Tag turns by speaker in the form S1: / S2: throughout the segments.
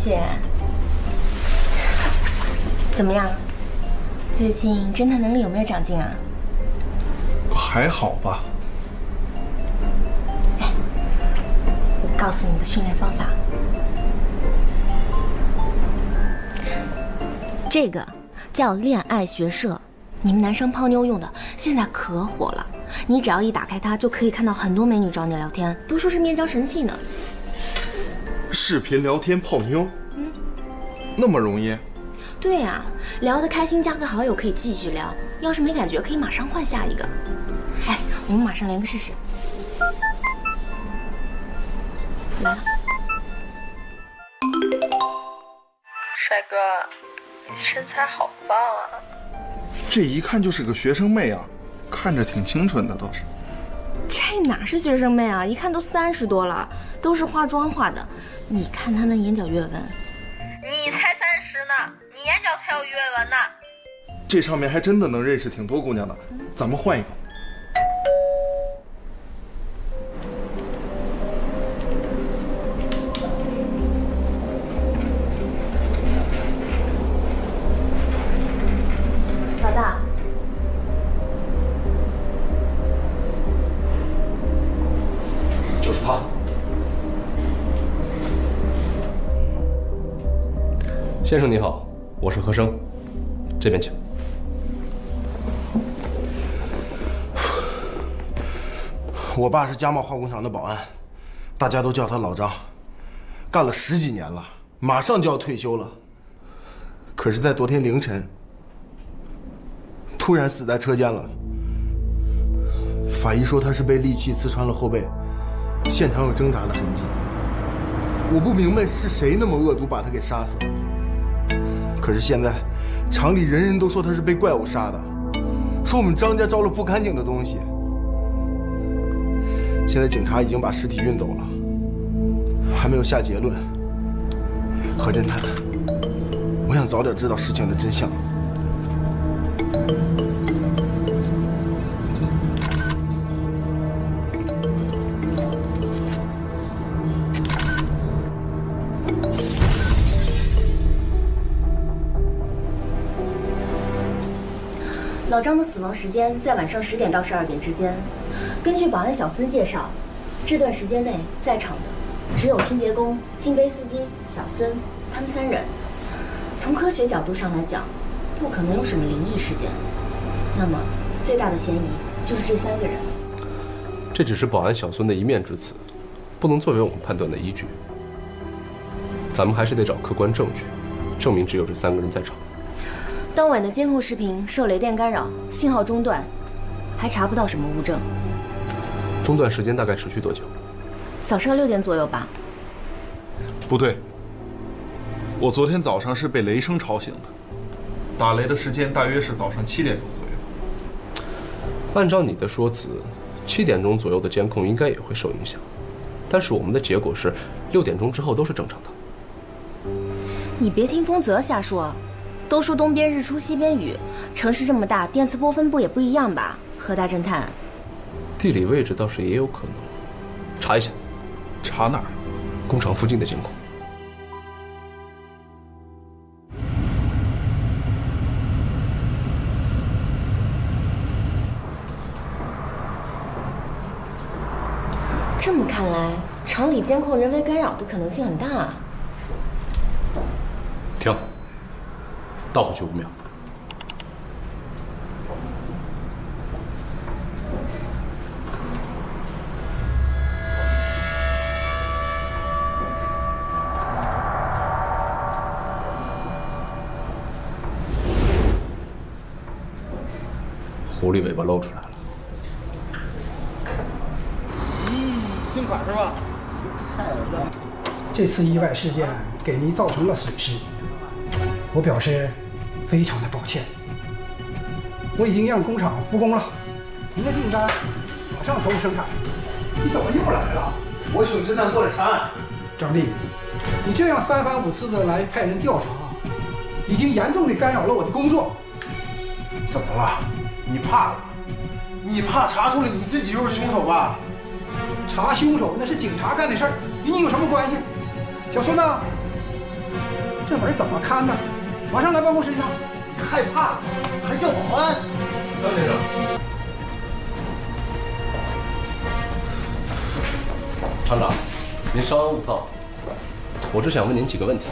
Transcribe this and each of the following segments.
S1: 谢。怎么样？最近侦探能力有没有长进啊？
S2: 还好吧。
S1: 哎，我告诉你个训练方法。这个叫恋爱学社，你们男生泡妞用的，现在可火了。你只要一打开它，就可以看到很多美女找你聊天，都说是面交神器呢。
S2: 视频聊天泡妞，那么容易？
S1: 对呀，聊得开心加个好友可以继续聊，要是没感觉可以马上换下一个。哎，我们马上连个试试。来了。
S3: 帅哥，你身材好棒啊！
S2: 这一看就是个学生妹啊，看着挺清纯的倒是。
S1: 这哪是学生妹啊，一看都30多了，都是化妆化的。你看她那眼角月纹。
S3: 你才30呢，你眼角才有月纹呢。
S2: 这上面还真的能认识挺多姑娘的，咱们换一个。
S1: 老大，
S4: 就是他。先生你好，我是何生，这边请。
S5: 我爸是家贸化工厂的保安，大家都叫他老张，干了10几年了，马上就要退休了。可是，在昨天凌晨，突然死在车间了。法医说他是被利器刺穿了后背，现场有挣扎的痕迹。我不明白是谁那么恶毒把他给杀死了。可是现在，厂里人人都说他是被怪物杀的，说我们张家招了不干净的东西。现在警察已经把尸体运走了，还没有下结论。何侦探，我想早点知道事情的真相。
S1: 老张的死亡时间在晚上10点到12点之间。根据保安小孙介绍，这段时间内在场的只有清洁工、金杯司机、小孙他们3人。从科学角度上来讲，不可能有什么灵异事件。那么最大的嫌疑就是这3个人。
S4: 这只是保安小孙的一面之词，不能作为我们判断的依据。咱们还是得找客观证据，证明只有这3个人在场。
S1: 当晚的监控视频受雷电干扰，信号中断，还查不到什么物证。
S4: 中断时间大概持续多久？
S1: 早上6点左右吧。
S2: 不对，我昨天早上是被雷声吵醒的，打雷的时间大约是早上7点钟左右。
S4: 按照你的说辞，7点钟左右的监控应该也会受影响，但是我们的结果是6点钟之后都是正常的。
S1: 你别听丰泽瞎说，都说东边日出西边雨，城市这么大，电磁波分布也不一样吧？何大侦探，
S4: 地理位置倒是也有可能，查一下。
S2: 查哪儿？
S4: 工厂附近的监控。
S1: 这么看来，厂里监控人为干扰的可能性很大啊。
S4: 停，倒回去5秒。狐狸尾巴露出来了。
S6: 新款是吧？
S7: 这次意外事件给您造成了损失，我表示非常的抱歉。我已经让工厂复工了，您的订单马上投入生产。你怎么又来了？
S5: 我请侦探过来查案。
S7: 张丽，你这样3番5次的来派人调查，已经严重的干扰了我的工作。
S5: 怎么了？你怕了？你怕查出来你自己就是凶手吧？
S7: 查凶手那是警察干的事儿，与你有什么关系？小孙呐，这门怎么看呢？马上来办公室一趟。
S5: 你害怕还叫保安？
S4: 张先生，厂长，您稍安勿躁，我只想问您几个问题，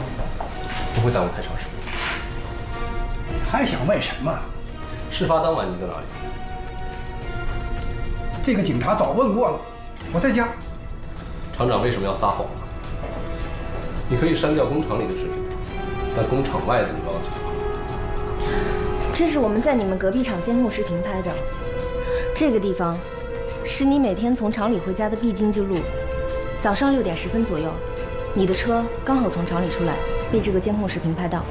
S4: 不会耽误太长时间。
S7: 你还想问什么？
S4: 事发当晚你在哪里？
S7: 这个警察早问过了，我在家。
S4: 厂长为什么要撒谎呢？你可以删掉工厂里的视频，但工厂外的你忘记了。
S1: 这是我们在你们隔壁厂监控视频拍的。这个地方是你每天从厂里回家的必经之路。早上6点10分左右，你的车刚好从厂里出来，被这个监控视频拍到。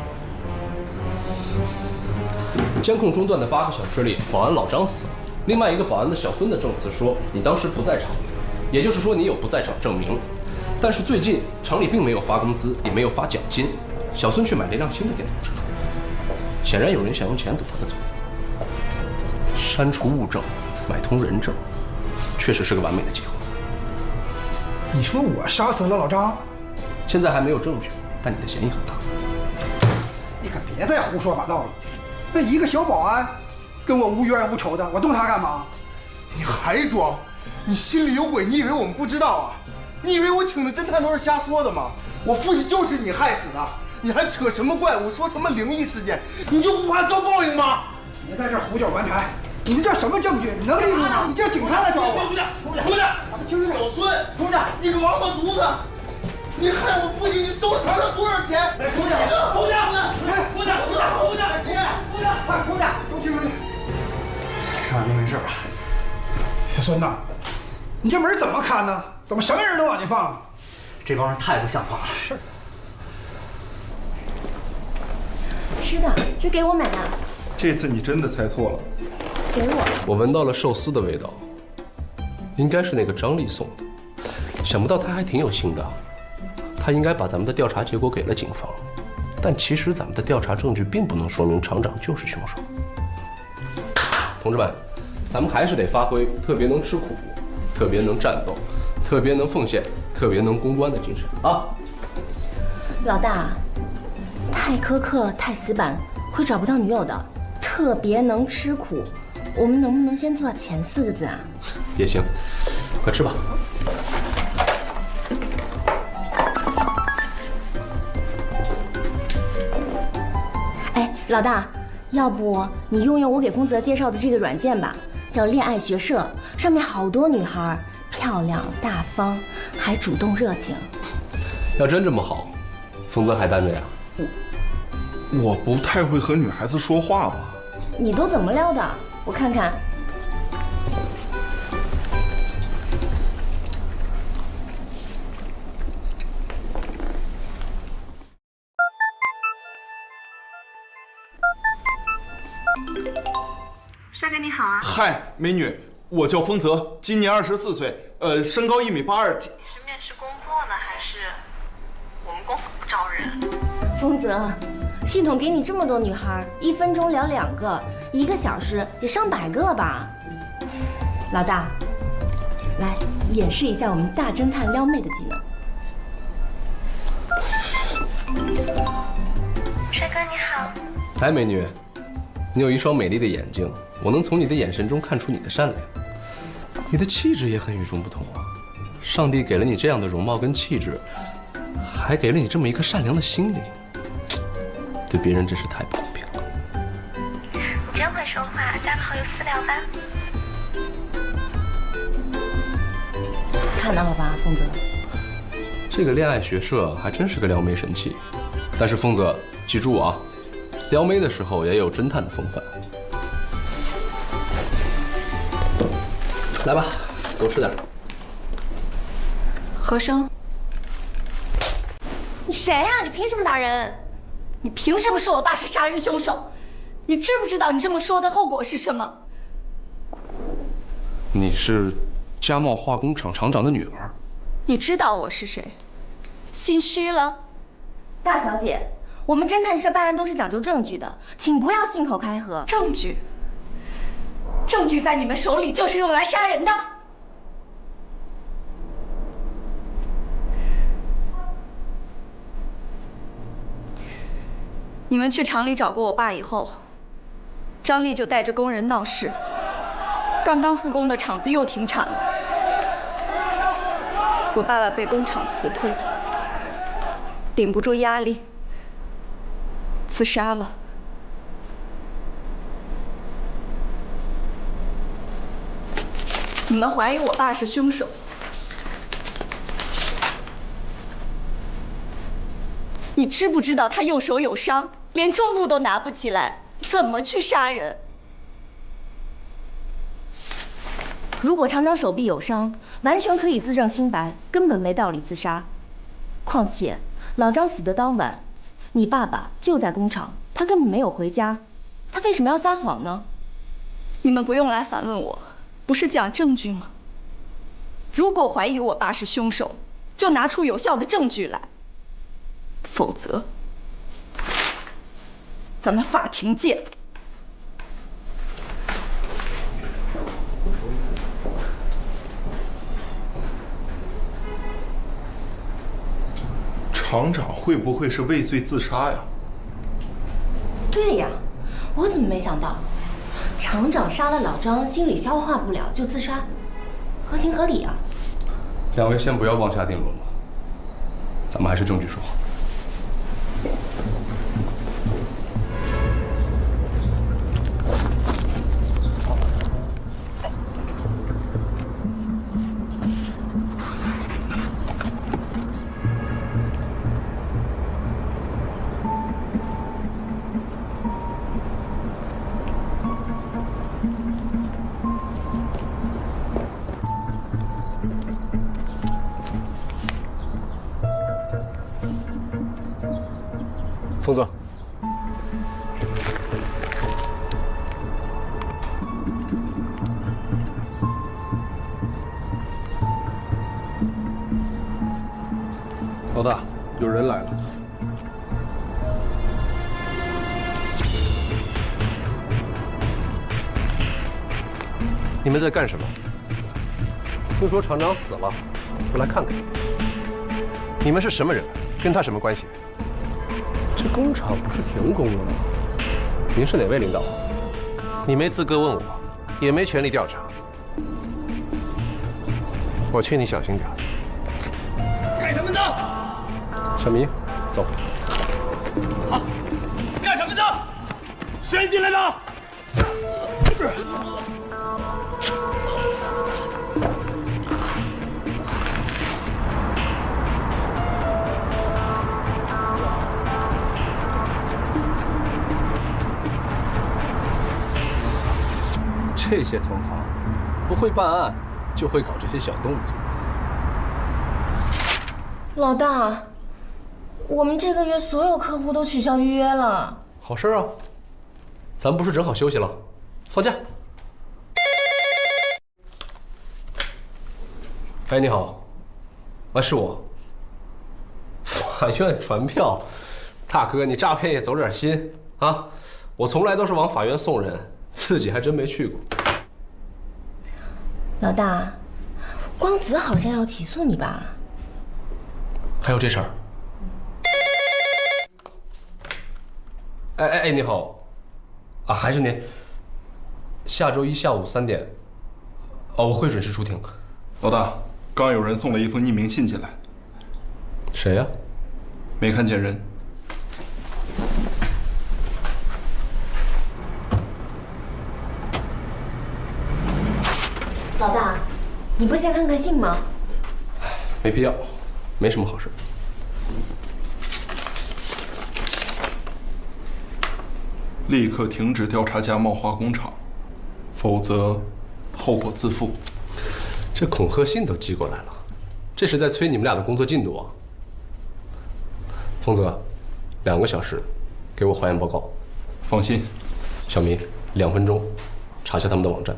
S4: 监控中断的8个小时里，保安老张死了。另外一个保安的小孙的证词说，你当时不在厂里，也就是说你有不在场证明。但是最近厂里并没有发工资，也没有发奖金，小孙去买了一辆新的电动车。显然有人想用钱堵他的嘴。删除物证，买通人证，确实是个完美的计划。
S7: 你说我杀死了老张？
S4: 现在还没有证据，但你的嫌疑很大。
S7: 你可别再胡说八道了。那一个小保安，跟我无冤无仇的，我动他干嘛？
S5: 你还装？你心里有鬼？你以为我们不知道啊？你以为我请的侦探都是瞎说的吗？我父亲就是你害死的，你还扯什么怪物？说什么灵异事件？你就不怕遭报应吗？
S7: 别在这胡搅蛮缠！你这什么证据？你能立住吗？你叫警察来找我！
S6: 出去！
S7: 把他清出来！
S5: 小孙，出去！你个王八犊子！你害我父亲，你收了堂上多少钱？
S6: 出去！
S7: 快出去！都清出去！这玩意没事吧？小孙呐，你这门怎么看呢？怎么什么人都往进放？
S8: 这帮人太不像话了。
S7: 是。
S1: 吃的，这给我买的。
S2: 这次你真的猜错了。
S1: 给我。
S4: 我闻到了寿司的味道，应该是那个张丽送的。想不到他还挺有心的，他应该把咱们的调查结果给了警方。但其实咱们的调查证据并不能说明厂长就是凶手。同志们，咱们还是得发挥特别能吃苦、特别能战斗、特别能奉献、特别能攻关的精神啊！
S1: 老大，太苛刻、太死板，会找不到女友的。特别能吃苦，我们能不能先做到前4个字啊？
S4: 也行，快吃吧。
S1: 哎，老大，要不你用我给丰泽介绍的这个软件吧，叫恋爱学社，上面好多女孩，漂亮大方，还主动热情。
S4: 要真这么好，丰泽还单着呀？
S2: 我不太会和女孩子说话吧？
S1: 你都怎么撩的？我看看。
S3: 帅哥你好啊！
S2: 嗨，美女，我叫丰泽，今年24岁，身高1.82米。
S3: 你是面试工作呢，还是我们公司不招人？
S1: 丰泽，系统给你这么多女孩，1分钟聊2个，1个小时得上100个了吧？老大，来演示一下我们大侦探撩妹的技能。
S3: 帅哥你好。
S4: 哎，美女，你有一双美丽的眼睛，我能从你的眼神中看出你的善良。你的气质也很与众不同啊！上帝给了你这样的容貌跟气质，还给了你这么一颗善良的心灵，对别人真是太不公平了。
S3: 你真会说话，加个好友私聊吧。
S1: 看到了吧，丰泽？
S4: 这个恋爱学社还真是个撩妹神器。但是丰泽，记住啊，撩妹的时候也有侦探的风范。来吧，多吃点。
S3: 何生，
S1: 你谁呀？你凭什么打人？
S3: 你凭什么说我爸是杀人凶手？你知不知道你这么说的后果是什么？
S4: 你是家茂化工厂厂长的女儿。
S3: 你知道我是谁？心虚了？
S1: 大小姐，我们侦探社办案都是讲究证据的，请不要信口开河。
S3: 证据？证据在你们手里就是用来杀人的。你们去厂里找过我爸以后，张丽就带着工人闹事，刚刚复工的厂子又停产了。我爸爸被工厂辞退，顶不住压力，自杀了。你们怀疑我爸是凶手？你知不知道他右手有伤，连重物都拿不起来，怎么去杀人？
S1: 如果厂长手臂有伤，完全可以自证清白，根本没道理自杀。况且老张死的当晚，你爸爸就在工厂，他根本没有回家，他为什么要撒谎呢？
S3: 你们不用来反问我，不是讲证据吗？如果怀疑我爸是凶手，就拿出有效的证据来，否则咱们法庭见。
S2: 厂长会不会是畏罪自杀呀？
S1: 对呀，我怎么没想到，厂长杀了老张，心里消化不了就自杀，合情合理啊。
S4: 两位先不要妄下定论了，咱们还是证据说话。冯总，老大，有人来了。
S9: 你们在干什么？
S4: 听说厂长死了，就来看看。
S9: 你们是什么人？跟他什么关系？
S4: 这工厂不是停工了吗？您是哪位领导？
S9: 你没资格问我，也没权利调查。我劝你小心点。
S6: 干什么的？
S4: 小明，走。
S6: 好，干什么的？谁进来的？
S4: 这些同行不会办案，就会搞这些小动作。
S1: 老大，我们这个月所有客户都取消预约了。
S4: 好事啊，咱们不是正好休息了，放假。哎，你好，啊，是我。法院传票，大哥，你诈骗也走点心啊！我从来都是往法院送人，自己还真没去过。
S1: 老大，光子好像要起诉你吧？
S4: 还有这事儿？哎，你好，啊，还是您。下周一下午3点，哦，我会准时出庭。
S2: 老大，刚有人送了一封匿名信进来。
S4: 谁呀？
S2: 没看见人。
S1: 老大，你不先看看信吗？
S4: 没必要，没什么好事。
S2: 立刻停止调查家贸化工厂，否则后果自负。
S4: 这恐吓信都寄过来了，这是在催你们俩的工作进度啊。丰泽，2个小时，给我还原报告。
S2: 放心。
S4: 小明，2分钟，查下他们的网站。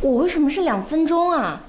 S1: 我为什么是2分钟啊？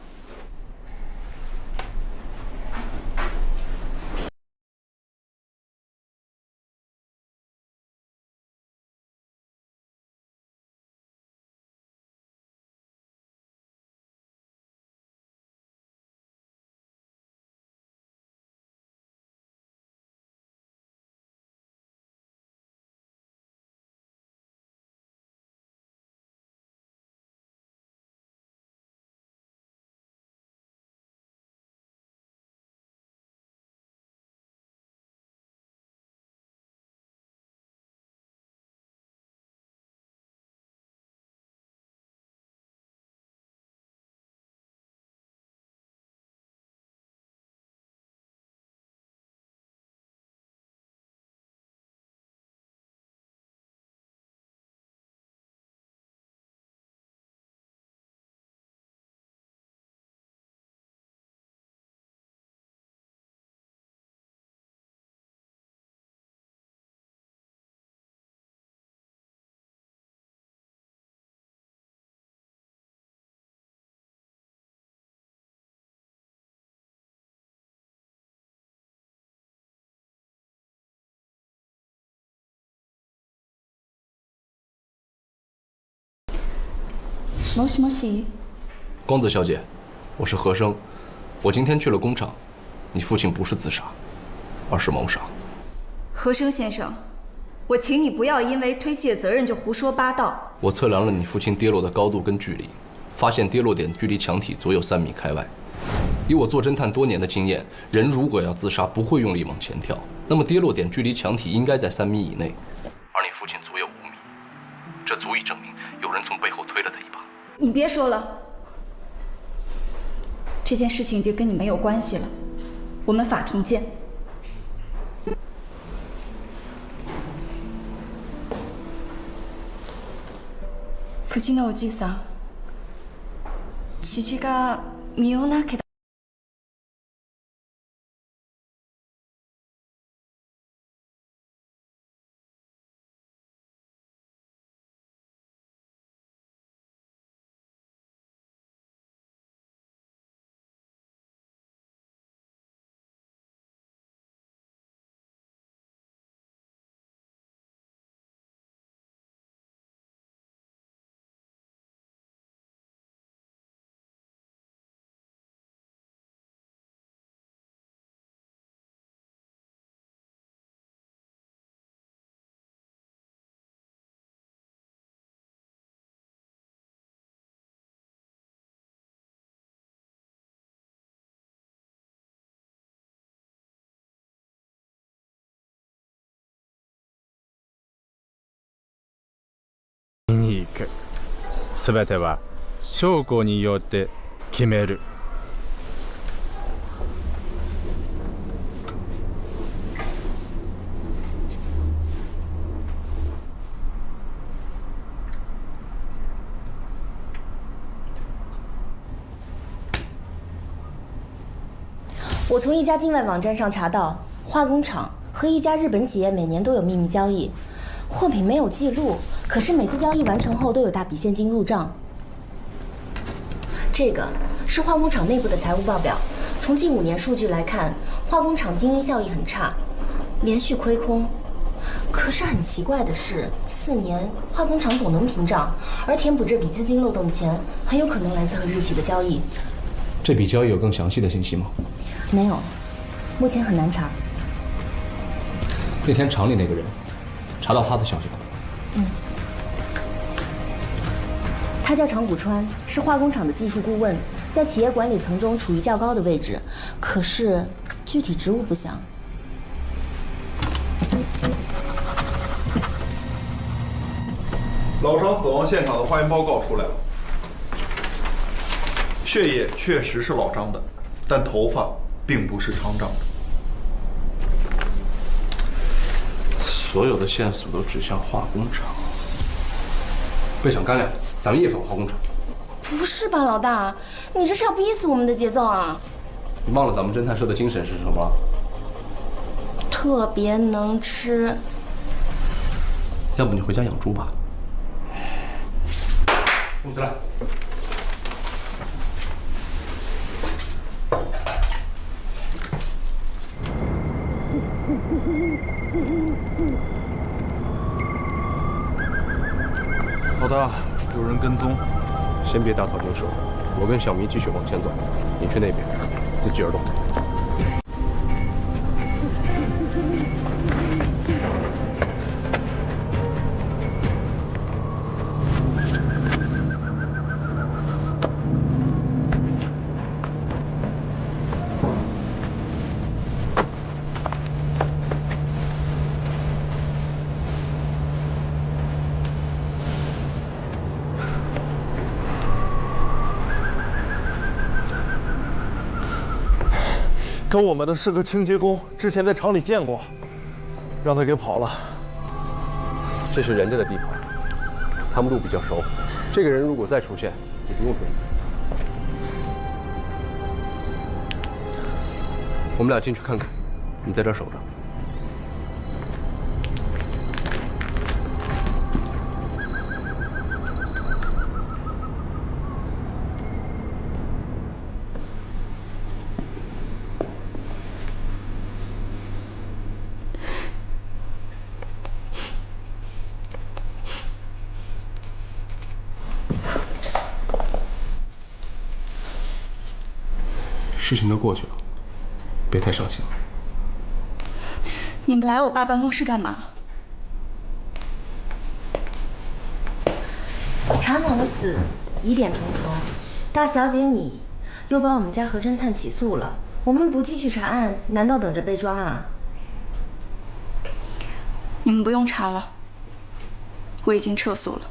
S3: もしもし，
S4: 光子小姐，我是何生，我今天去了工厂，你父亲不是自杀，而是谋杀。
S3: 何生先生，我请你不要因为推卸责任就胡说八道。
S4: 我测量了你父亲跌落的高度跟距离，发现跌落点距离墙体足有3米开外。以我做侦探多年的经验，人如果要自杀，不会用力往前跳，那么跌落点距离墙体应该在3米以内，而你父亲足有5米，这足以证明有人从背后推了他一把。
S3: 你别说了，这件事情已经跟你没有关系了，我们法庭见。藤のおじいさん、父が身を投げた。
S10: に行く。すべては証拠によって決める。
S1: 我从一家境外网站上查到，化工厂和一家日本企业每年都有秘密交易，货品没有记录，可是每次交易完成后都有大笔现金入账。这个是化工厂内部的财务报表，从近5年数据来看，化工厂经营效益很差，连续亏空。可是很奇怪的是，次年化工厂总能平账，而填补这笔资金漏洞的钱，很有可能来自和日企的交易。
S4: 这笔交易有更详细的信息吗？
S1: 没有，目前很难查。
S4: 那天厂里那个人，查到他的消息了？
S1: 他叫长谷川，是化工厂的技术顾问，在企业管理层中处于较高的位置，可是具体职务不详。
S2: 老张死亡现场的化验报告出来了，血液确实是老张的，但头发并不是厂长的。
S4: 所有的线索都指向化工厂，备场干粮，咱们夜访化工厂。
S1: 不是吧，老大，你这是要逼死我们的节奏啊！
S4: 你忘了咱们侦探社的精神是什么了？
S1: 特别能吃。
S4: 要不你回家养猪吧。动起来！
S2: 老大，有人跟踪。
S10: 先别打草惊蛇，我跟小迷继续往前走，你去那边，伺机而动。
S5: 跟我们的是个清洁工，之前在厂里见过，让他给跑了。
S10: 这是人家的地盘，他们路比较熟。这个人如果再出现，你不用追。我们俩进去看看，你在这儿守着。
S4: 事情都过去了，别太伤心了。
S3: 你们来我爸办公室干嘛？
S1: 厂长的死疑点重重，大小姐你又把我们家何侦探起诉了，我们不继续查案，难道等着被抓啊？
S3: 你们不用查了，我已经撤诉了。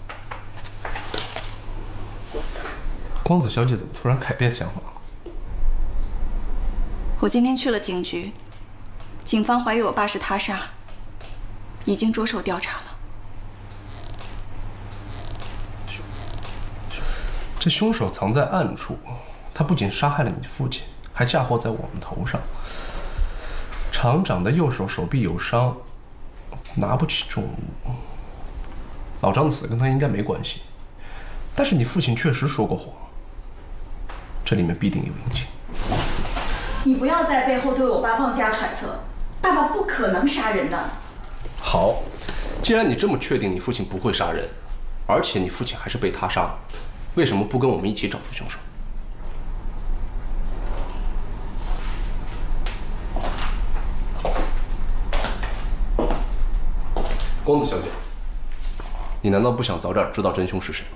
S4: 光子小姐怎么突然改变想法了？
S3: 我今天去了警局，警方怀疑我爸是他杀，已经着手调查了。
S4: 这凶手藏在暗处，他不仅杀害了你父亲，还嫁祸在我们头上。厂长的右手手臂有伤，拿不起重物。老张的死跟他应该没关系，但是你父亲确实说过谎，这里面必定有隐情。
S3: 你不要在背后对我爸妄加揣测，爸爸不可能杀人的。
S4: 好，既然你这么确定你父亲不会杀人，而且你父亲还是被他杀，为什么不跟我们一起找出凶手？光子小姐，你难道不想早点知道真凶是谁吗？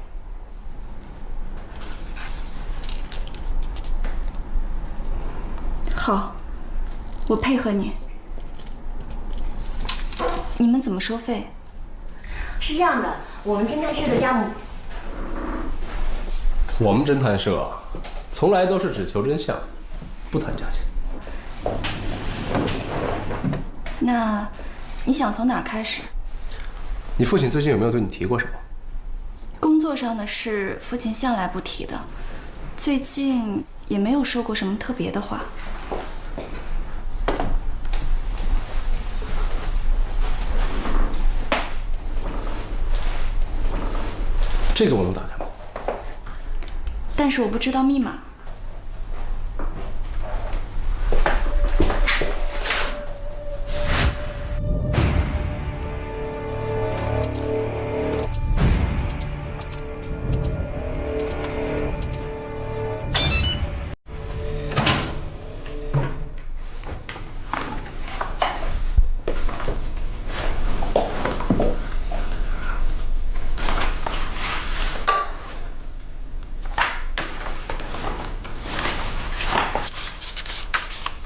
S3: 好，我配合你。你们怎么收费？
S1: 是这样的，我们侦探社的家母。
S4: 我们侦探社从来都是只求真相，不谈价钱。
S3: 那你想从哪儿开始？
S4: 你父亲最近有没有对你提过什么？
S3: 工作上的事，父亲向来不提的，最近也没有说过什么特别的话。
S4: 这个我能打开吗？
S3: 但是我不知道密码。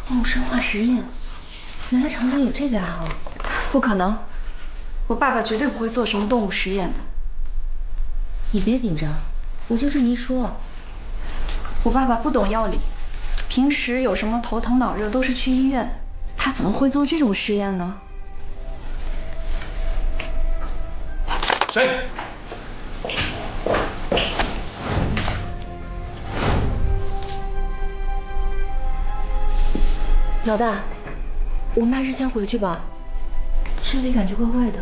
S1: 动物生化实验，原来厂长有这个爱好。
S3: 不可能，我爸爸绝对不会做什么动物实验的。
S1: 你别紧张，我就这么一说。
S3: 我爸爸不懂药理，平时有什么头疼脑热都是去医院，他怎么会做这种实验呢？
S4: 谁？
S1: 老大，我们还是先回去吧，这里感觉怪怪的。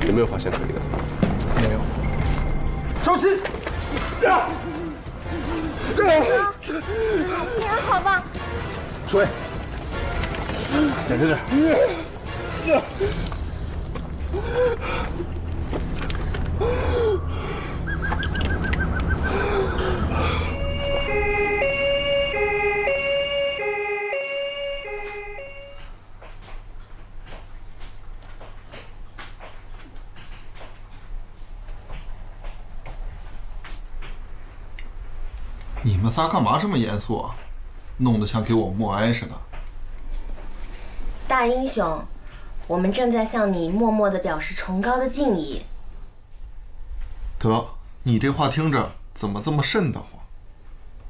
S4: 有没有发现可疑的？
S2: 没有。
S6: 收起！
S1: 你还好吧？
S6: 水，点着点。
S2: 你们仨干嘛这么严肃啊？弄得像给我默哀似的。
S1: 大英雄，我们正在向你默默地表示崇高的敬意。
S2: 得，你这话听着怎么这么瘆得慌？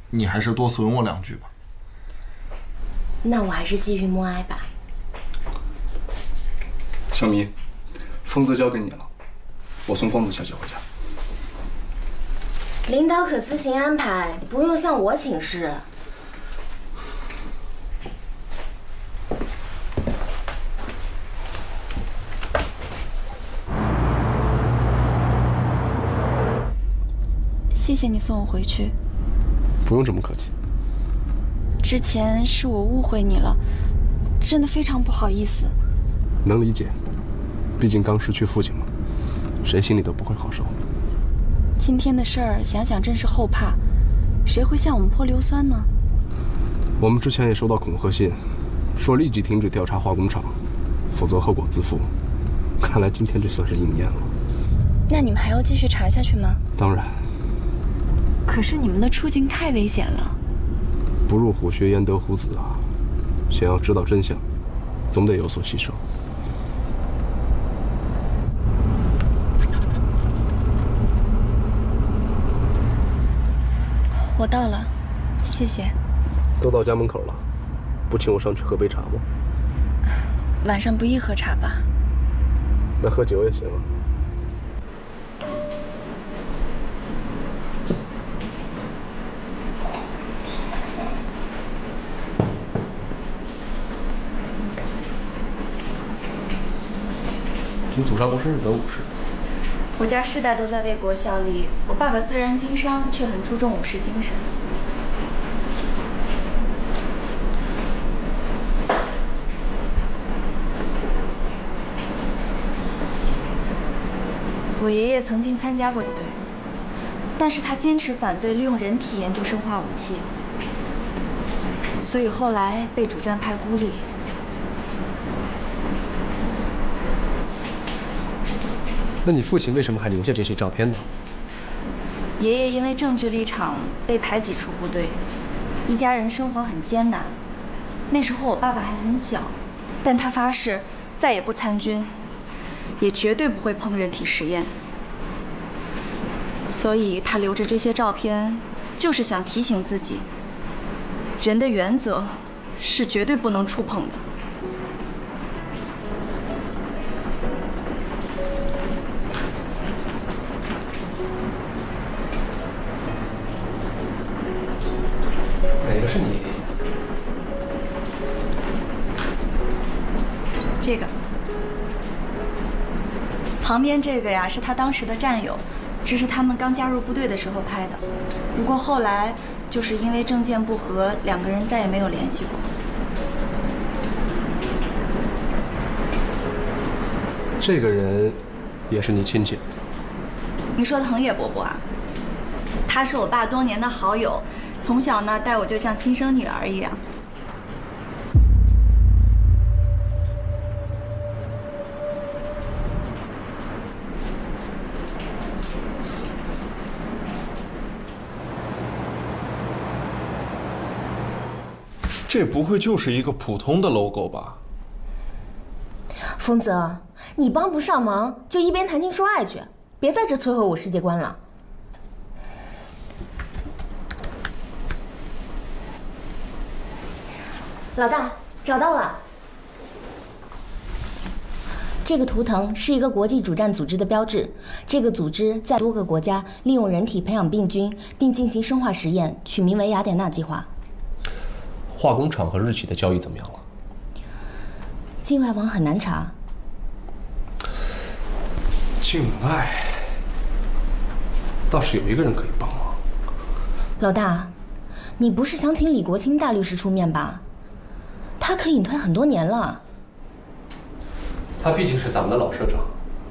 S2: 你还是多损我2句吧。
S1: 那我还是继续默哀吧。
S11: 小明，丰泽交给你了，我送丰子小姐回家。
S1: 领导可自行安排，不用向我请示。
S3: 谢谢你送我回去。
S4: 不用这么客气。
S3: 之前是我误会你了，真的非常不好意思。
S4: 能理解。毕竟刚失去父亲嘛，谁心里都不会好受。
S3: 今天的事儿想想真是后怕，谁会向我们泼硫酸呢？
S4: 我们之前也收到恐吓信，说立即停止调查化工厂，否则后果自负。看来今天这算是应验了。
S3: 那你们还要继续查下去吗？
S4: 当然。
S3: 可是你们的处境太危险了。
S4: 不入虎穴焉得虎子啊！想要知道真相，总得有所牺牲。
S3: 我到了，谢谢。
S4: 都到家门口了，不请我上去喝杯茶吗？
S3: 晚上不宜喝茶吧？
S4: 那喝酒也行啊。你祖上过生日文武士？
S3: 我家世代都在为国效力。我爸爸虽然经商，却很注重武士精神。我爷爷曾经参加过一队，但是他坚持反对利用人体研究生化武器，所以后来被主战派孤立。
S4: 那你父亲为什么还留下这些照片呢？
S3: 爷爷因为政治立场被排挤出部队，一家人生活很艰难。那时候我爸爸还很小，但他发誓再也不参军，也绝对不会碰人体实验。所以他留着这些照片，就是想提醒自己，人的原则是绝对不能触碰的。
S4: 哪个是你？
S3: 这个，旁边这个呀是他当时的战友，这是他们刚加入部队的时候拍的。不过后来就是因为政见不合，两个人再也没有联系过。
S4: 这个人也是你亲戚？
S3: 你说的横野伯伯啊，他是我爸多年的好友。从小呢，待我就像亲生女儿一样。
S2: 这不会就是一个普通的 logo 吧？
S1: 丰泽，你帮不上忙就一边谈情说爱去，别在这摧毁我世界观了。老大，找到了。这个图腾是一个国际主战组织的标志。这个组织在多个国家利用人体培养病菌，并进行生化实验，取名为雅典娜计划。
S4: 化工厂和日企的交易怎么样了？
S1: 境外网很难查。
S4: 境外倒是有一个人可以帮忙。
S1: 老大，你不是想请李国清大律师出面吧？他可隐退很多年了。
S4: 他毕竟是咱们的老社长，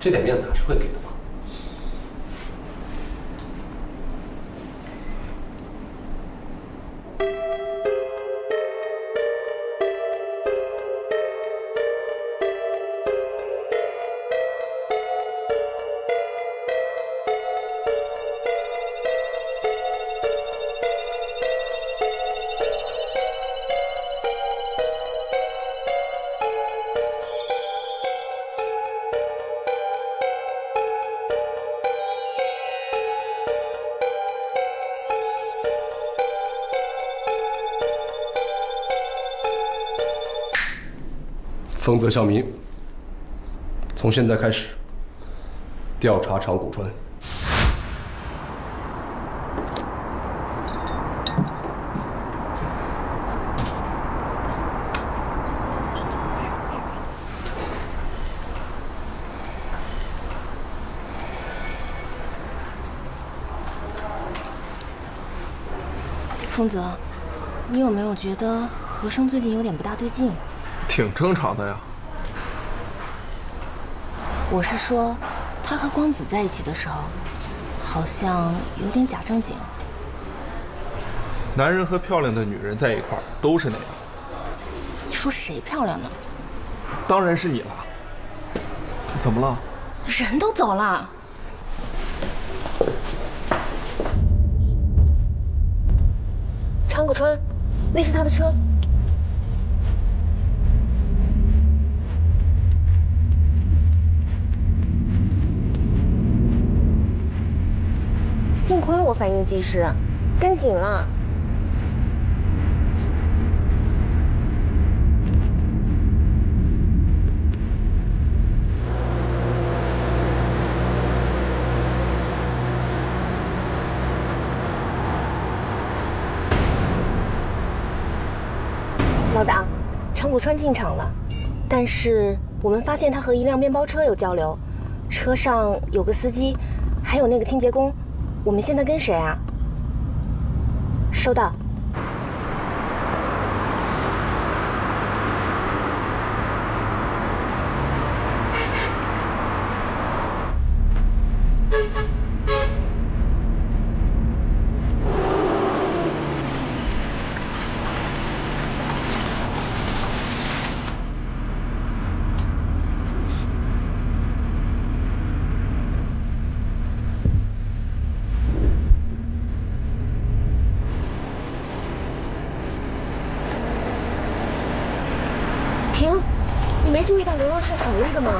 S4: 这点面子还是会给的吧。丰泽孝明，从现在开始调查长谷川。
S1: 丰泽，你有没有觉得和生最近有点不大对劲？
S2: 挺正常的呀。
S1: 我是说，他和光子在一起的时候，好像有点假正经。
S2: 男人和漂亮的女人在一块儿都是那样。
S1: 你说谁漂亮呢？
S2: 当然是你了。怎么了？
S1: 人都走了。长谷川，那是他的车。幸亏我反应及时，跟紧了。老大，长谷川进场了，但是我们发现他和一辆面包车有交流，车上有个司机，还有那个清洁工。我们现在跟谁啊？收到。停！你没注意到流浪汉少了一个吗？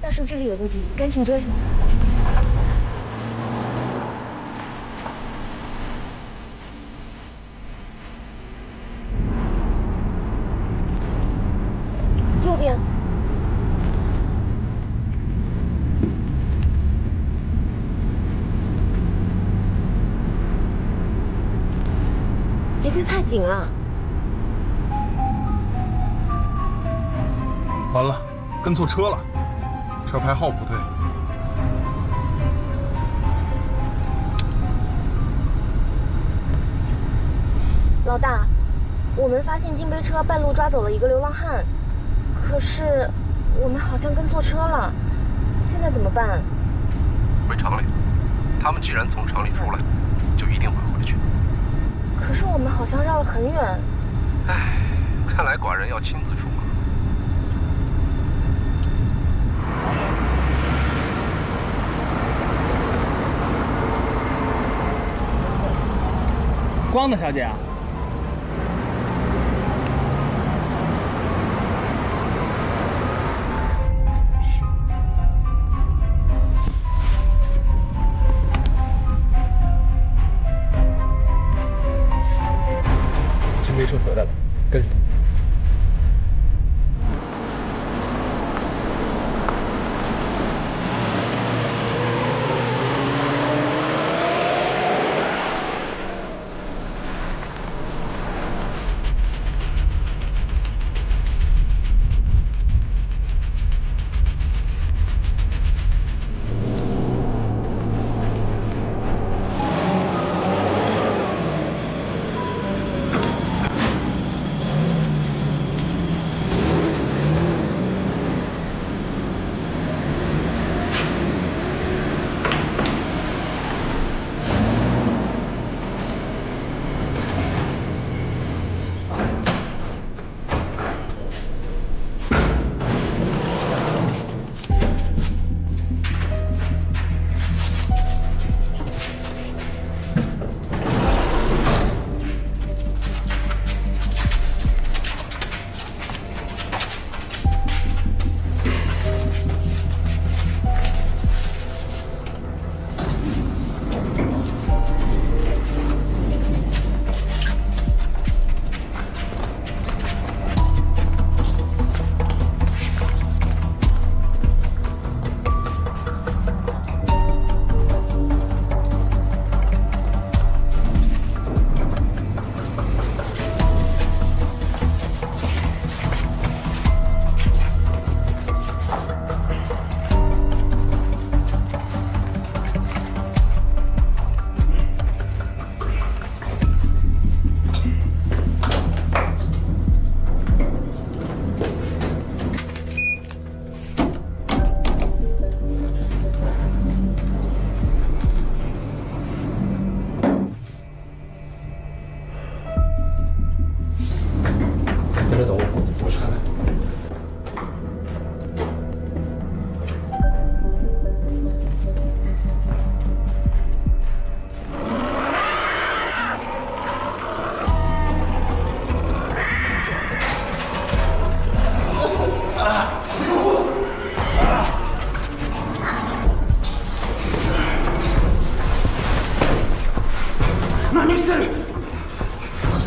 S1: 大叔，这里有问题，赶紧追！右边。别太紧了。
S2: 完了，跟错车了，车牌号不对。
S1: 老大，我们发现金杯车半路抓走了一个流浪汉，可是我们好像跟错车了，现在怎么办？
S4: 回厂里。他们既然从厂里出来，就一定会回去。
S1: 可是我们好像绕了很远。
S4: 唉，看来寡人要亲自出马。
S6: 光的小姐啊。
S10: 没车回来了，跟着他。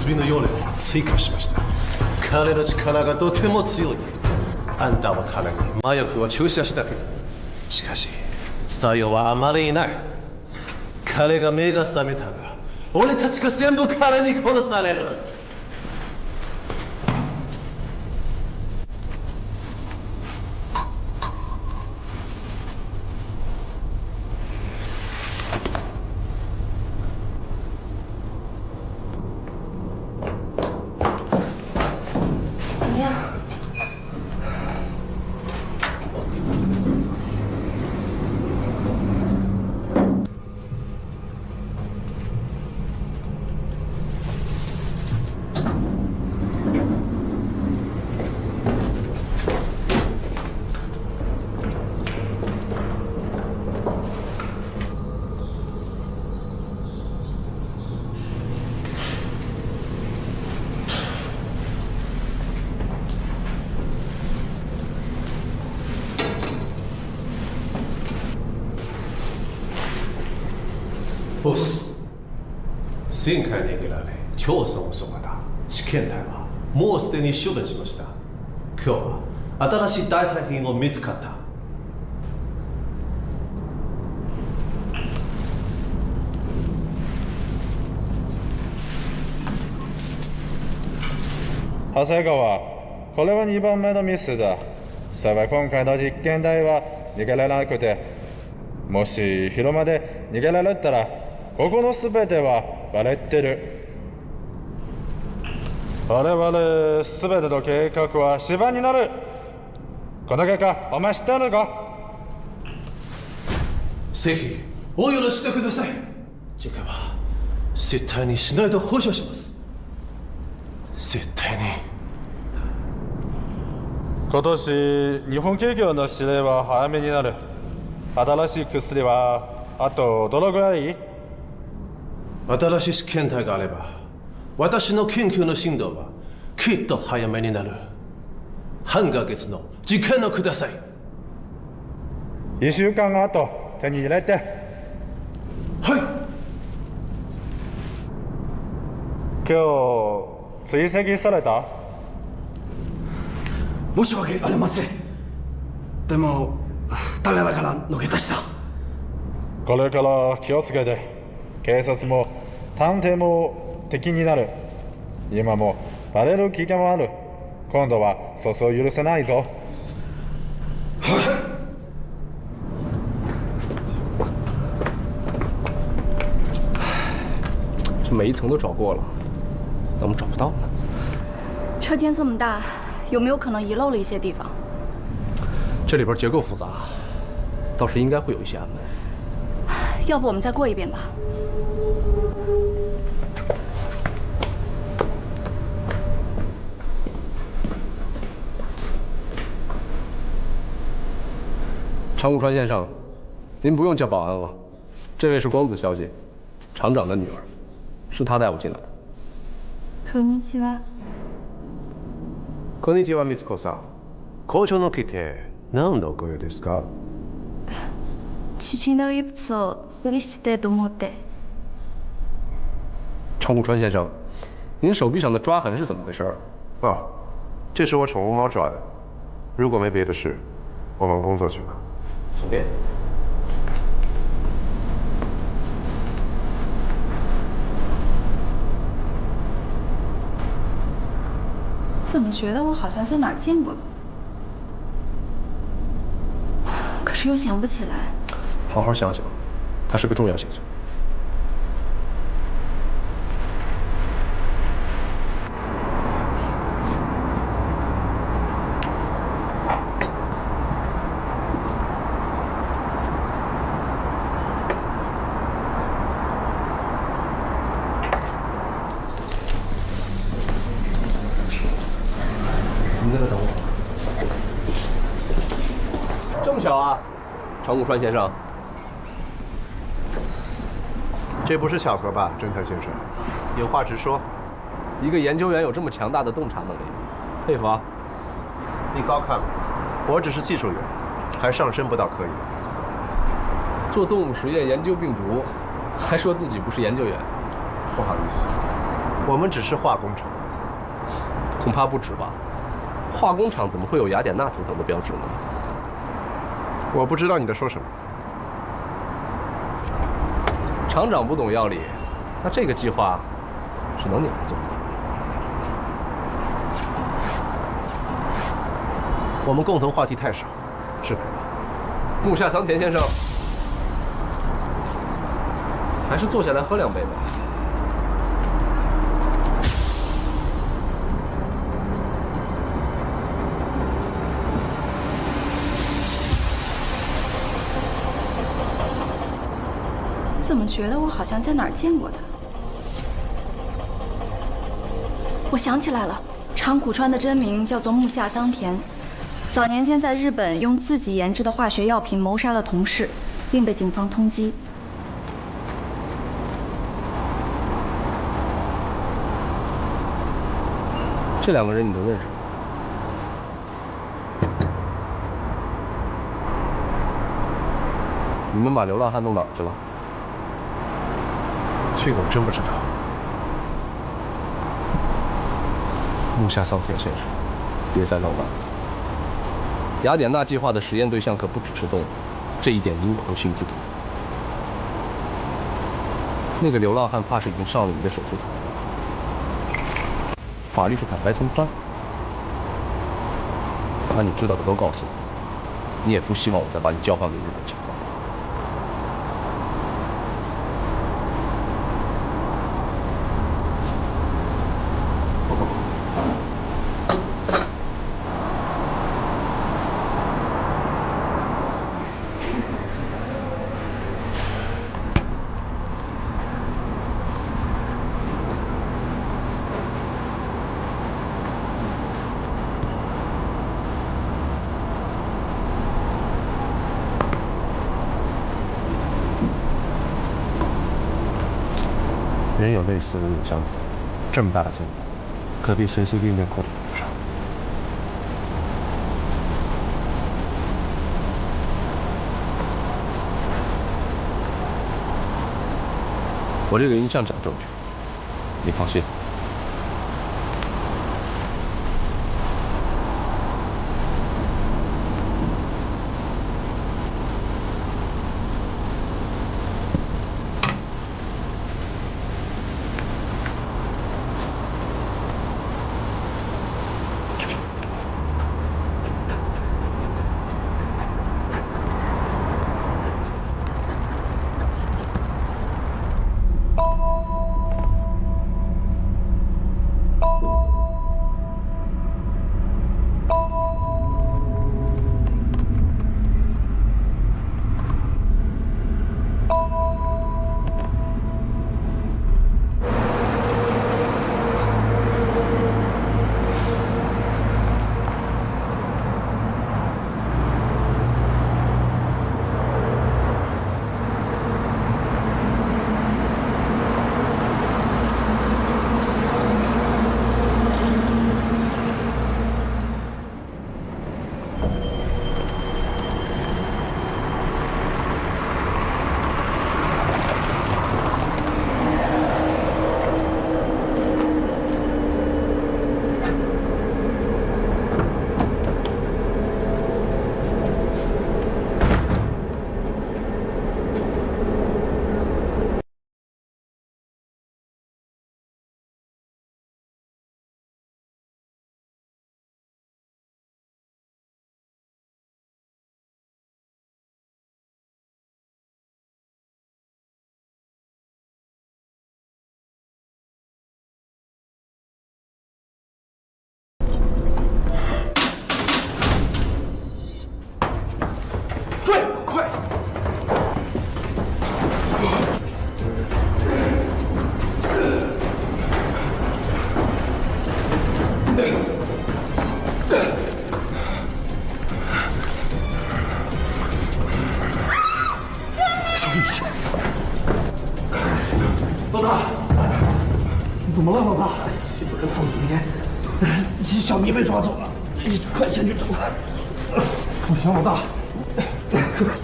S9: 薬の用例を追加しました。彼の力がとても強い。あんたは彼に麻薬を注射したけど、しかし作用はあまりない。彼が目が覚めたら俺たちが全部彼に殺される。ボス、前回逃げられ調査を急がだ。試験体はもうすでに処分しました。今日は新しい代替品を見つかった。
S12: 長谷川、これは2番目のミスだ。幸い今回の実験台は逃げられなくて、もし広間で逃げられたらここの全てはバレてる。我々全ての計画は芝になる。この結果お前知ってるか？
S9: ぜひお許ししてください。次回は絶対にしないと保証します。絶対に。
S12: 今年日本企業の指令は早めになる。新しい薬はあとどのぐらい？
S9: 新しい試験体があれば私の研究の進度はきっと早めになる。半ヶ月の時間をください。
S12: 1週間後手に入れて。
S9: はい。
S12: 今日追跡された？
S7: 申し訳ありません。でも誰らから逃げ出した。
S12: これから気をつけて。警察も探偵も敵になる。今もバレる危険もある。今度はそうそう許せないぞ。
S4: 这每一层都找过了，怎么找不到呢？
S3: 车间这么大，有没有可能遗漏了一些地方？
S4: 这里边结构复杂，倒是应该会有一些安排。
S3: 要不我们再过一遍吧。
S4: 长谷川先生，您不用叫保安了，这位是光子小姐，厂长的女儿，是她带我进来的。
S3: こんにちは。
S9: こんにちは、美津子さん。工場の来て何のご用ですか？
S3: 父の遺物を整理してと思って。
S4: 长谷川先生，您手臂上的抓痕是怎么回事？
S9: 哦，这是我宠物猫抓的。如果没别的事，我忙工作去了。随便。
S3: 怎么觉得我好像在哪儿见过？可是又想不起来。
S4: 好好想想，它是个重要线索。你在这等我。这么巧啊，长谷川先生。
S9: 这不是巧合吧，侦探先生？有话直说。
S4: 一个研究员有这么强大的洞察能力，佩服啊！
S9: 你高看了，我只是技术员，还上升不到科研。
S4: 做动物实验研究病毒，还说自己不是研究员，
S9: 不好意思，我们只是化工厂，
S4: 恐怕不止吧？化工厂怎么会有雅典娜图腾的标志呢？
S9: 我不知道你在说什么。
S4: 厂长不懂要领，那这个计划只能你来做。
S9: 我们共同话题太少，是吧？
S4: 木下桑田先生，还是坐下来喝2杯吧。
S3: 我怎么觉得我好像在哪儿见过他？我想起来了，长谷川的真名叫做木下桑田。早年间在日本用自己研制的化学药品谋杀了同事，并被警方通缉。
S4: 这2个人你都认识吗？你们把流浪汉弄哪儿去了？
S9: 这个我真不知道。木下桑田先生，
S4: 别再弄了。雅典娜计划的实验对象可不只是动物，这一点您可信不读。那个流浪汉怕是已经上了你的手术台。法律是坦白从宽，把你知道的都告诉我，你也不希望我再把你交还给日本警方。
S9: 人有类似的想法，这么大的劲，何必随随便便过不上？
S4: 我这个人一向讲证据，你放心。
S6: 老大，你怎么了，老大？有人放毒烟，小迷被抓走了，你快先去找他。不行，老大，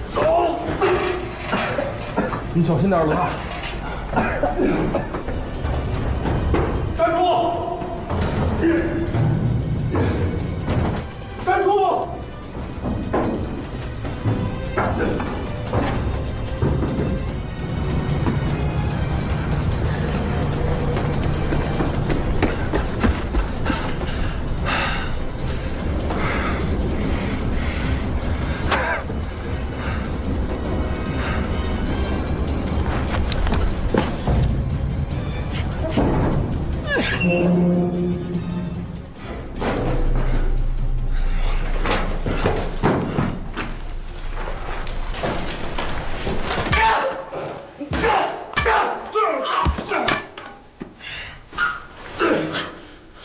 S6: 走，你小心点，老大。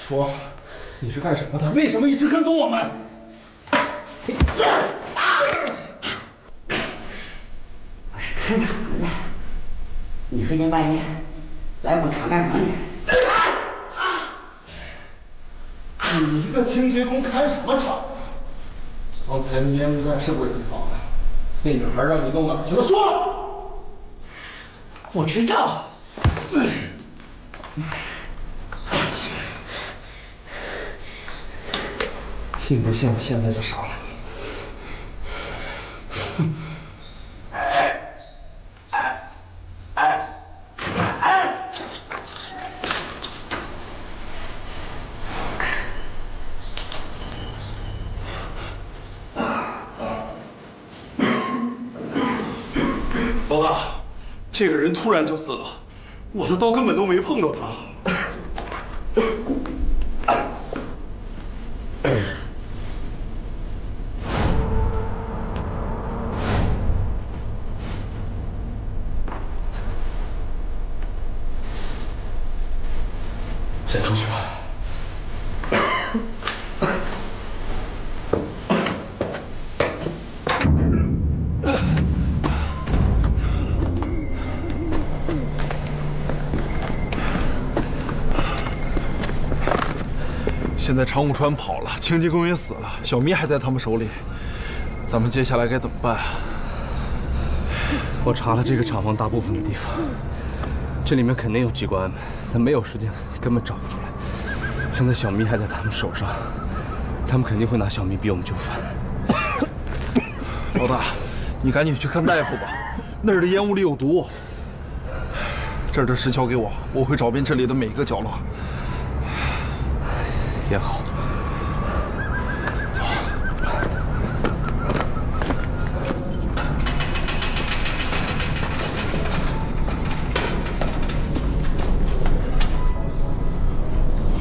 S6: 说，你是干什么的？为什么一直跟踪我们？
S13: 我是看场的。你黑天半夜来我厂干什么你？
S6: 你一个清洁工看什么场子？刚才那烟雾弹是不是你放的？那女孩让你弄哪儿去了？说了。
S13: 我知道。
S6: 信不信我现在就杀了你？老大，这个人突然就死了，我的刀根本都没碰着他。先出去吧。
S2: 现在常务川跑了，清洁工也死了，小咪还在他们手里，咱们接下来该怎么办啊？
S4: 我查了这个厂房大部分的地方，这里面肯定有机关，但没有时间，根本找不出来。现在小咪还在他们手上，他们肯定会拿小咪逼我们就范。
S2: 老大，你赶紧去看大夫吧，那儿的烟雾里有毒。这儿的石桥给我，我会找遍这里的每个角落。
S4: 也好。
S2: 走。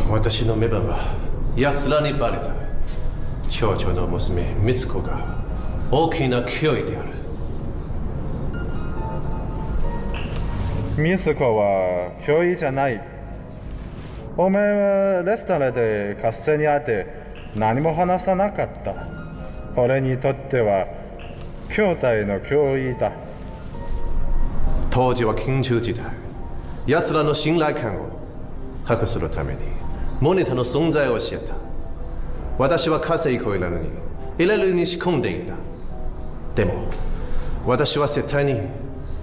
S9: 私の目分は奴らにバレた。町長の娘美津子が大きな脅威である。
S12: 美津子は脅威じゃない。お前はレストランで合戦にあって何も話さなかった。俺にとっては兄弟の脅威だ。
S9: 当時は緊張時代。奴らの信頼感を破壊するためにモニターの存在を教えた。私は火星越えなのに入れるに仕込んでいた。でも私は絶対に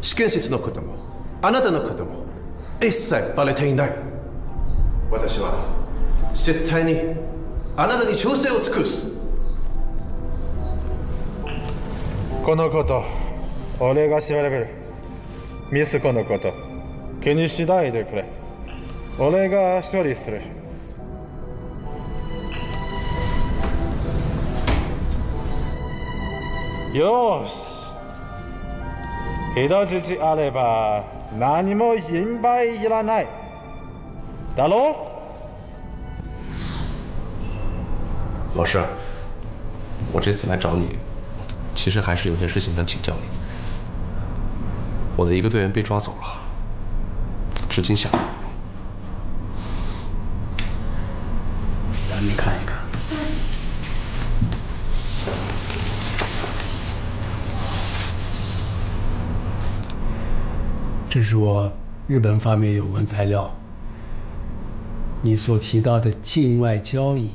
S9: 試験室のこともあなたのことも一切バレていない。私は絶対にあなたに忠誠を尽くす。
S12: このこと俺が調べる。美津子のこと気にしないでくれ。俺が処理する。よし。人質あれば何も心配いらない。だろ？
S4: 老师，我这次来找你，其实还是有些事情想请教你。我的一个队员被抓走了，至今下落。
S13: 咱们看一看。这是我日本方面有关材料。你所提到的境外交易，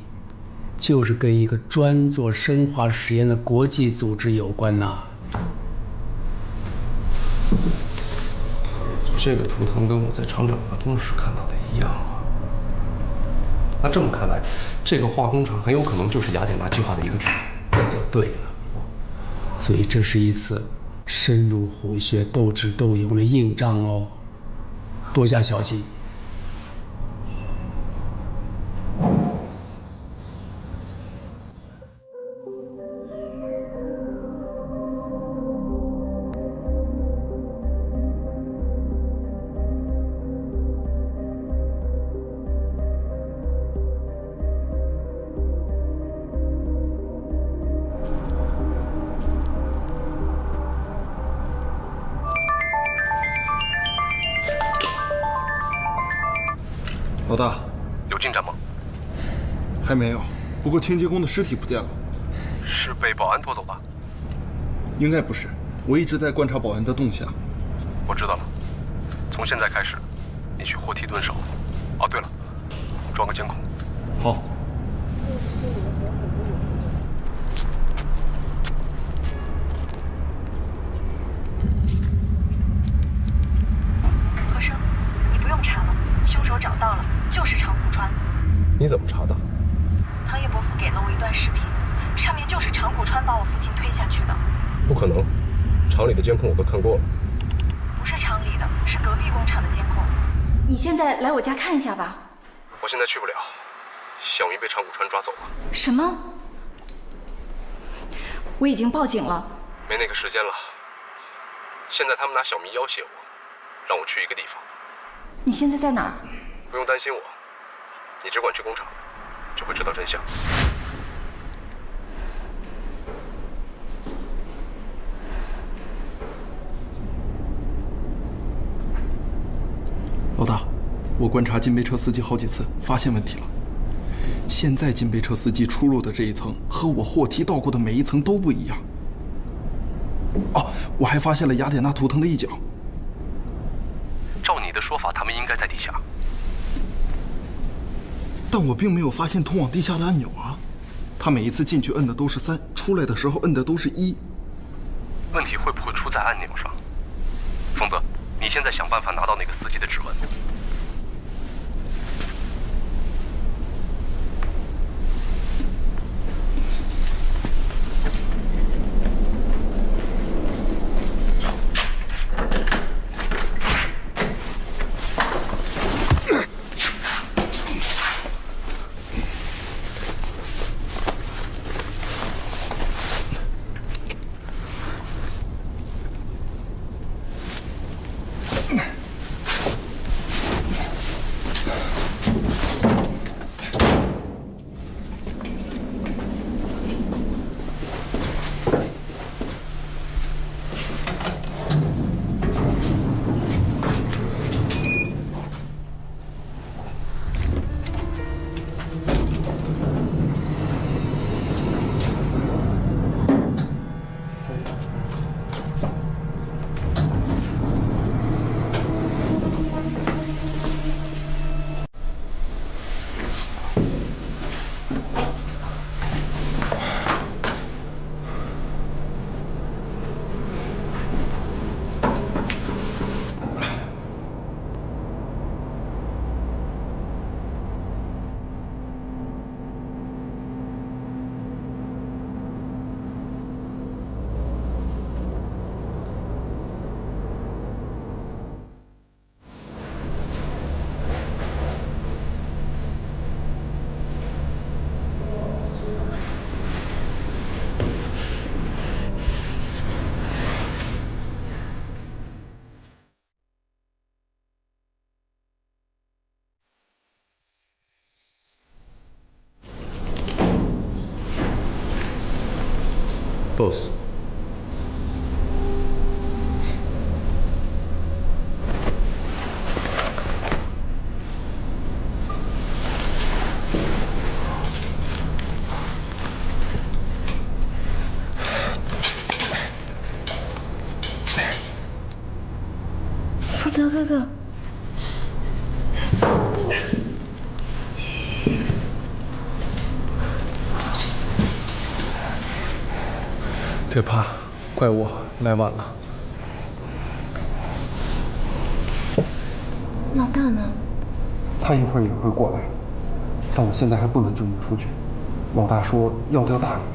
S13: 就是跟一个专做生化实验的国际组织有关呐。
S4: 这个图腾跟我在厂长办公室看到的一样啊。那这么看来，这个化工厂很有可能就是雅典娜计划的一个据点。
S13: 那就对了。所以这是一次深入虎穴、斗智斗勇的硬仗哦，多加小心。
S2: 老大，
S4: 有进展吗？
S2: 还没有，不过清洁工的尸体不见了。
S4: 是被保安拖走的？
S2: 应该不是，我一直在观察保安的动向。
S4: 我知道了，从现在开始，你去货梯蹲守。哦，对了，装个监控。
S2: 好。
S3: 和生，你不用查了，凶手找到了，就是长谷川。
S10: 你怎么查的？
S3: 汤叶伯父给了我一段视频，上面就是长谷川把我父亲推下去的。
S10: 不可能，厂里的监控我都看过了。
S3: 不是厂里的，是隔壁工厂的监控。你现在来我家看一下吧。
S4: 我现在去不了，小明被长谷川抓走了。
S3: 什么？我已经报警了。
S4: 没那个时间了。现在他们拿小明要挟我，让我去一个地方。
S3: 你现在在哪儿？
S4: 不用担心我，你只管去工厂，就会知道真相。
S2: 老大，我观察金杯车司机好几次，发现问题了。现在金杯车司机出入的这一层和我货梯到过的每一层都不一样。哦，我还发现了雅典娜图腾的一角。
S4: 照你的说法，他们应该在地下。
S2: 但我并没有发现通往地下的按钮啊。他每一次进去摁的都是3，出来的时候摁的都是1。
S4: 问题会不会出在按钮上？疯子，你现在想办法拿到那个司机的指纹。
S9: Boss。
S3: 福泽哥哥。
S2: 别怕，怪我来晚了。
S3: 老大呢？
S7: 他一会儿也会过来，但我现在还不能证明出去。老大说要钓大鱼。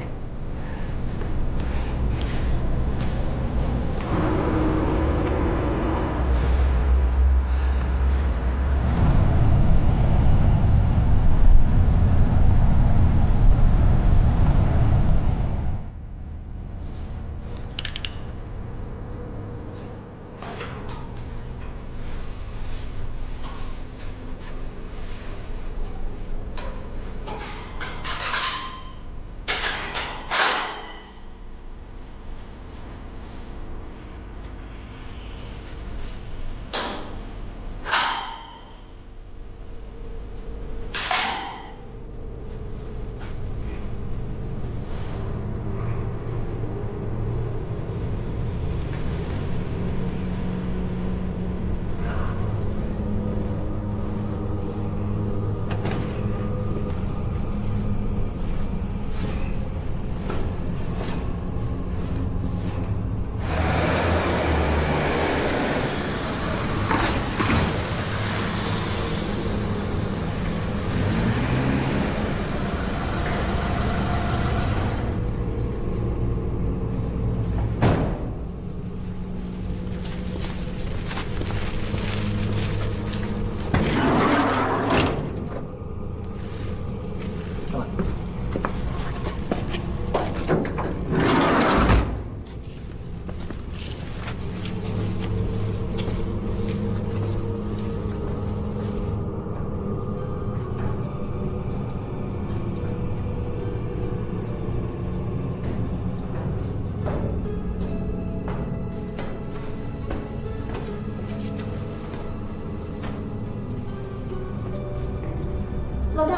S1: 老大，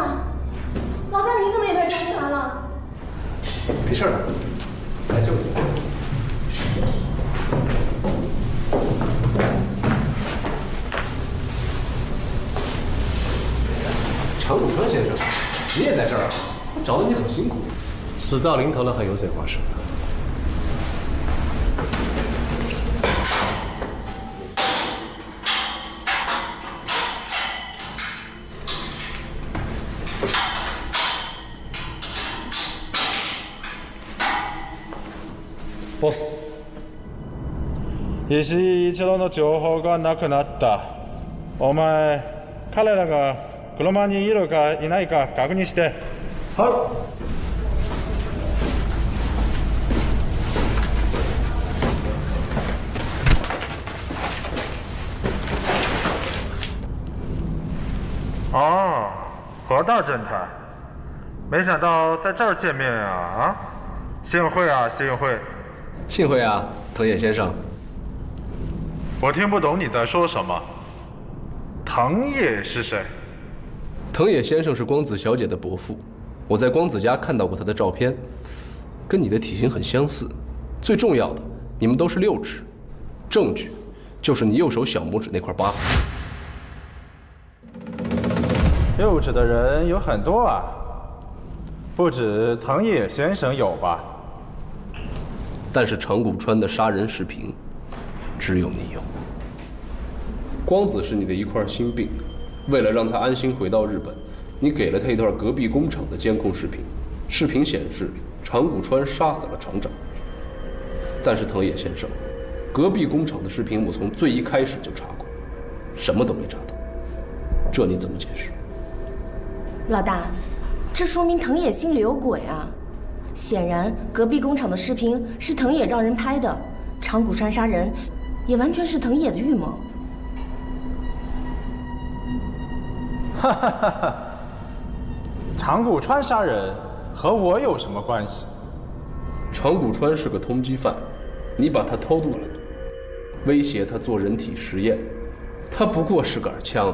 S1: 老大，你怎么也被抓进来了？
S10: 没事的，来救你。长谷川先生，你也在这儿啊？找的你很辛苦。
S9: 死到临头了，还有嘴话说？
S12: ボス、石井一郎の情報がなくなった。お前、彼らが車にいるかいないか確認して。はい。哦，何大侦探，没想到在这儿见面啊！幸会啊，幸会。
S10: 幸会啊，藤野先生。
S12: 我听不懂你在说什么。藤野是谁？
S4: 藤野先生是光子小姐的伯父，我在光子家看到过他的照片，跟你的体型很相似。最重要的，你们都是6指，证据就是你右手小拇指那块疤。
S12: 6指的人有很多啊，不止藤野先生有吧？
S4: 但是长谷川的杀人视频，只有你有。光子是你的一块心病，为了让他安心回到日本，你给了他一段隔壁工厂的监控视频。视频显示，长谷川杀死了厂长。但是藤野先生，隔壁工厂的视频我从最一开始就查过，什么都没查到，这你怎么解释？
S1: 老大，这说明藤野心里有鬼啊！显然，隔壁工厂的视频是藤野让人拍的，长谷川杀人也完全是藤野的预谋。
S12: 哈哈哈哈！长谷川杀人和我有什么关系？
S4: 长谷川是个通缉犯，你把他偷渡了，威胁他做人体实验，他不过是杆枪，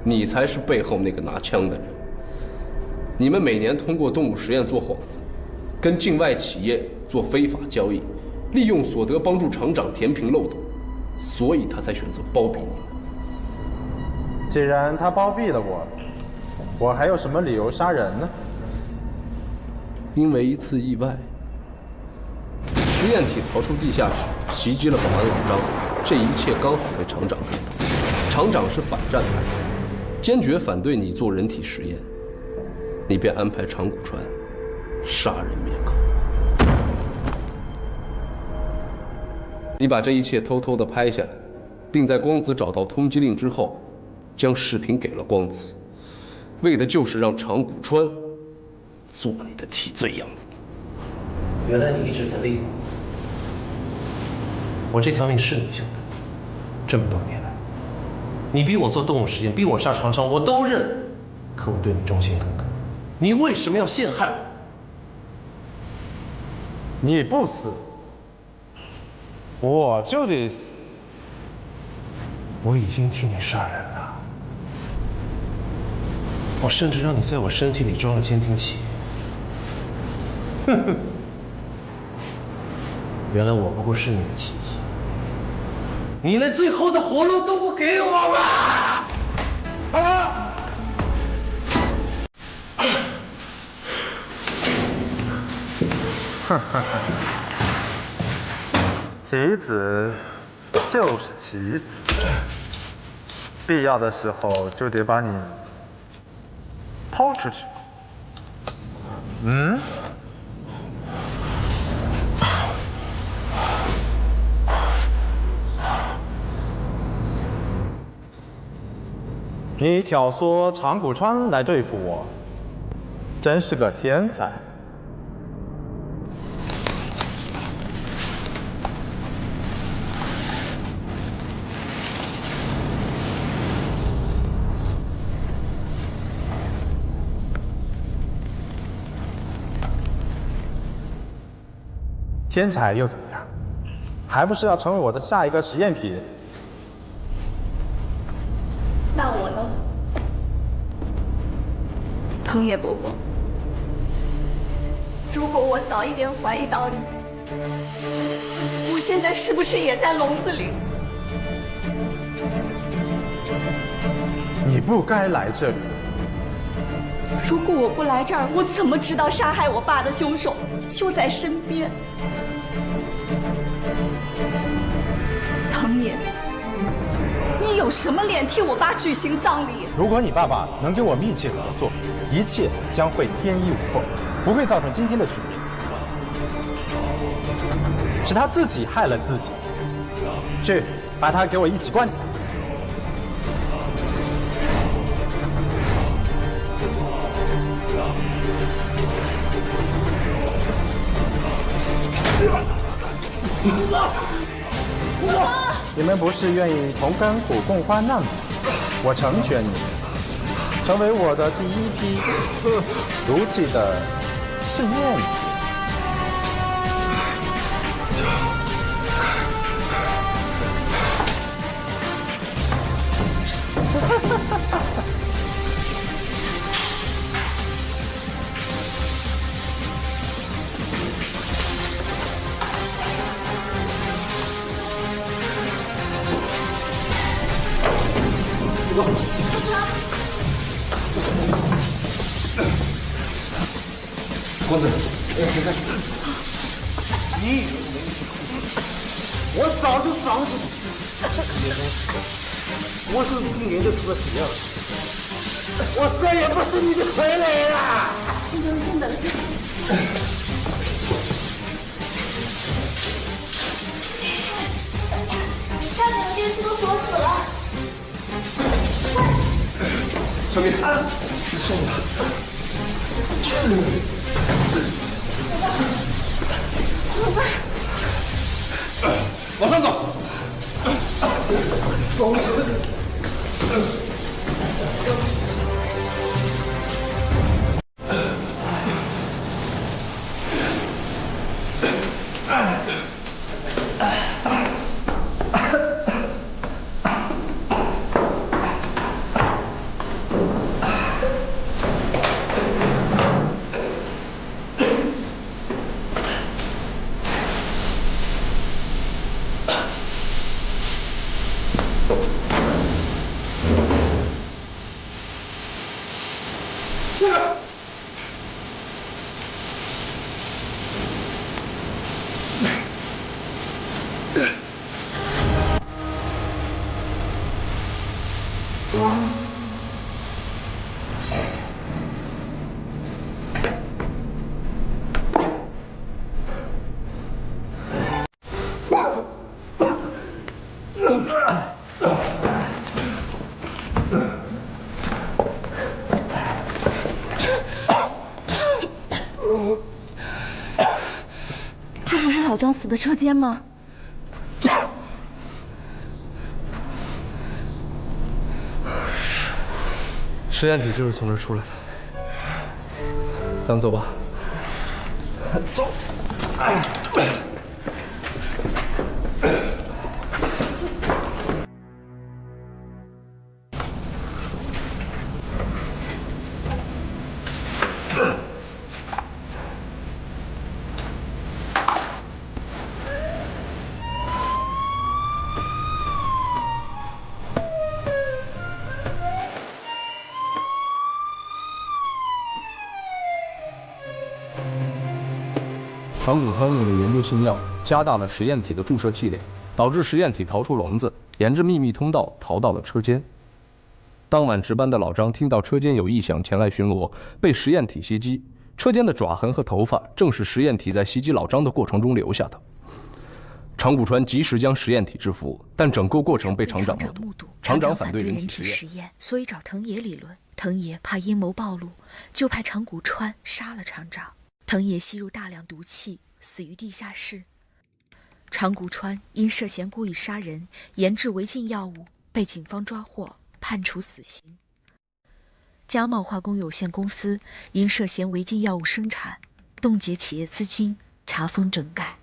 S4: 你才是背后那个拿枪的人。你们每年通过动物实验做幌子，跟境外企业做非法交易，利用所得帮助厂长填平漏洞，所以他才选择包庇你。
S12: 既然他包庇了我，我还有什么理由杀人呢？
S4: 因为一次意外，实验体逃出地下室，袭击了保安老张，这一切刚好被厂长看到。厂长是反战派，坚决反对你做人体实验，你便安排长谷川杀人灭口。你把这一切偷偷地拍下来，并在光子找到通缉令之后，将视频给了光子，为的就是让长谷川做你的替罪羊。
S9: 原来你一直在利用我，我这条命是你救的。这么多年来，你逼我做动物实验，逼我杀厂长，我都认，可我对你忠心耿耿。你为什么要陷害我？
S12: 你不死，我就得死。
S9: 我已经替你杀人了，我甚至让你在我身体里装了监听器。哼哼，原来我不过是你的棋子，你连最后的活路都不给我吗？啊！
S12: 哈哈哈！棋子就是棋子，必要的时候就得把你抛出去。嗯？你挑唆长谷川来对付我，真是个天才。天才又怎么样？还不是要成为我的下一个实验品？
S3: 那我呢？藤野伯伯，如果我早一点怀疑到你，我现在是不是也在笼子里？
S14: 你不该来这里。
S3: 如果我不来这儿，我怎么知道杀害我爸的凶手就在身边？藤野，你有什么脸替我爸举行葬礼？
S14: 如果你爸爸能跟我密切合作，一切将会天衣无缝，不会造成今天的局面。是他自己害了自己，去把他给我一起关起来。你们不是愿意同甘苦共患难吗？我成全你们，成为我的第一批毒气的试验品。
S6: 光子，你我早就防住你，我是5年就出了血了，我再也不是你的傀儡了。
S1: 先等一下。下面的电梯都锁死了。
S6: 小明，你受不了。
S1: 怎么办？
S6: 往上走。走。
S1: 这不是老张死的车间吗？
S4: 实验体就是从这儿出来的。咱们走吧。走。
S10: 长谷川为了研究新药，加大了实验体的注射剂量，导致实验体逃出笼子，沿着秘密通道逃到了车间。当晚值班的老张听到车间有异响，前来巡逻，被实验体袭击。车间的爪痕和头发正是实验体在袭击老张的过程中留下的。长谷川及时将实验体制服，但整个过程被厂长目睹。厂长反对人体实验，
S15: 所以找藤野理论。藤野怕阴谋暴露，就派长谷川杀了厂长。藤野吸入大量毒气，死于地下室。长谷川因涉嫌故意杀人、研制违禁药物，被警方抓获，判处死刑。加茂化工有限公司因涉嫌违禁药物生产，冻结企业资金，查封整改。